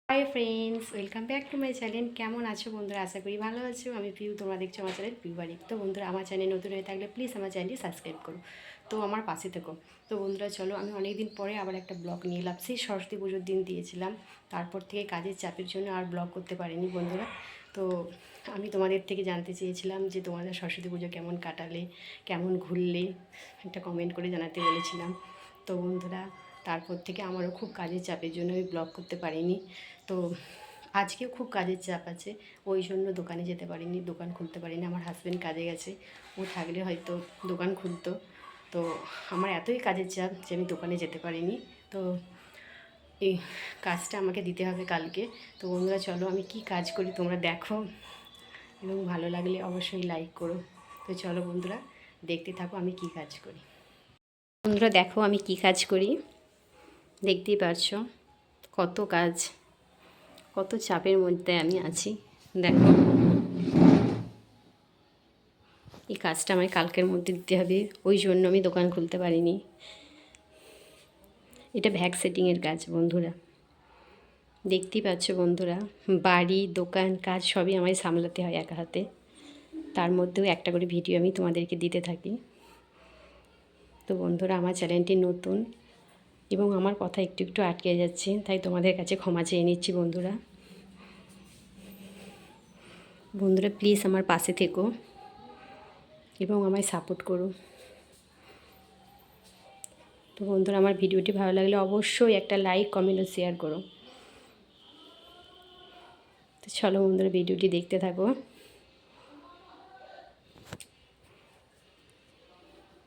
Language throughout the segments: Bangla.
Hi friends, welcome back to my channel. কেমন আছো বন্ধুরা? আশা করি ভালো আছো। আমি পিউ, তোমরা দেখছো আমার চ্যানেল পিউ বাড়ি। তো বন্ধুরা, আমার চ্যানেল নতুন হয়ে থাকলে প্লিজ আমার চ্যানেলটি সাবস্ক্রাইব করো, তো আমার পাশে থেকো। তো বন্ধুরা চলো, আমি অনেক দিন পরে আবার একটা ব্লগ নিয়ে এলাম। সেই সরস্বতী পুজোর দিন দিয়েছিলাম, তারপর থেকে কাজের চাপের জন্য আর ব্লগ করতে পারিনি বন্ধুরা। তো আমি তোমাদের থেকে জানতে চেয়েছিলাম যে তোমাদের সরস্বতী পুজো কেমন কাটালে, কেমন ঘুরলে, একটা কমেন্ট করে জানাতে বলেছিলাম। তো বন্ধুরা, তারপর থেকে আমারও খুব কাজের চাপের জন্য আমি ব্লগ করতে পারিনি। তো আজকেও খুব কাজের চাপ আছে, ওই জন্য দোকানে যেতে পারিনি, দোকান খুলতে পারিনি। আমার হাজব্যান্ড কাজে গেছে, ও থাকলে হয়তো দোকান খুলতো। তো আমার এতই কাজের চাপ যে আমি দোকানে যেতে পারিনি। তো এই কাজটা আমাকে দিতে হবে কালকে। তো বন্ধুরা চলো, আমি কি কাজ করি তোমরা দেখো, এবং ভালো লাগলে অবশ্যই লাইক করো। তো চলো বন্ধুরা, দেখতে থাকো আমি কি কাজ করি। বন্ধুরা দেখো আমি কি কাজ করি, দেখতেই পারছো কত কাজ, কত চাপের মধ্যে আমি আছি। দেখো, এই কাজটা আমায় কালকের মধ্যে দিতে হবে, ওই জন্য আমি দোকান খুলতে পারিনি। এটা ভ্যাগ সেটিংয়ের কাজ বন্ধুরা, দেখতেই পাচ্ছ বন্ধুরা। বাড়ি, দোকান, কাজ সবই আমায় সামলাতে হয় একা হাতে। তার মধ্যেও একটা করে ভিডিও আমি তোমাদেরকে দিতে থাকি। তো বন্ধুরা, আমার চ্যানেলটি নতুন এবং আমার কথা একটু একটু আটকে যাচ্ছে, তাই তোমাদের কাছে ক্ষমা চেয়ে নিচ্ছি বন্ধুরা। বন্ধুরা প্লিজ আমার পাশে থেকো এবং আমায় সাপোর্ট করো। তো বন্ধুরা, আমার ভিডিওটি ভালো লাগলে অবশ্যই একটা লাইক, কমেন্ট ও শেয়ার করো। তো চলো বন্ধুরা, ভিডিওটি দেখতে থাকো।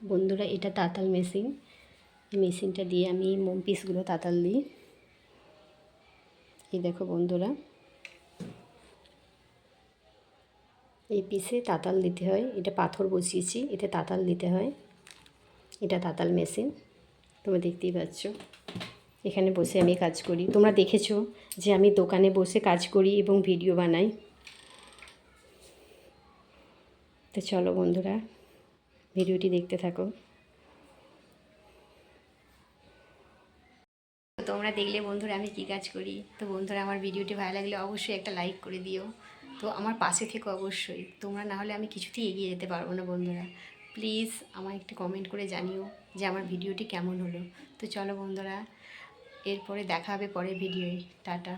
বন্ধুরা এটা তাঁতাল মেশিন, এই মেশিনটা দিয়ে আমি মোম পিসগুলো তাঁতাল দিই। এই দেখো বন্ধুরা, এই পিসে তাঁতাল দিতে হয়। এটা পাথর বসিয়েছি, এতে তাঁতাল দিতে হয়। এটা তাঁতাল মেশিন, তোমরা দেখতেই পাচ্ছ। এখানে বসে আমি কাজ করি। তোমরা দেখেছো যে আমি দোকানে বসে কাজ করি এবং ভিডিও বানাই। তো চলো বন্ধুরা, ভিডিওটি দেখতে থাকো। তোমরা দেখলে বন্ধুরা আমি কি কাজ করি। তো বন্ধুরা, আমার ভিডিওটি ভালো লাগলে অবশ্যই একটা লাইক করে দিও। তো আমার পাশে থেকো অবশ্যই, তোমরা না হলে আমি কিছুতেই এগিয়ে যেতে পারবো না বন্ধুরা। প্লিজ আমার একটু কমেন্ট করে জানিও যে আমার ভিডিওটি কেমন হলো। তো চলো বন্ধুরা, এরপরে দেখা হবে পরের ভিডিওয়। টাটা।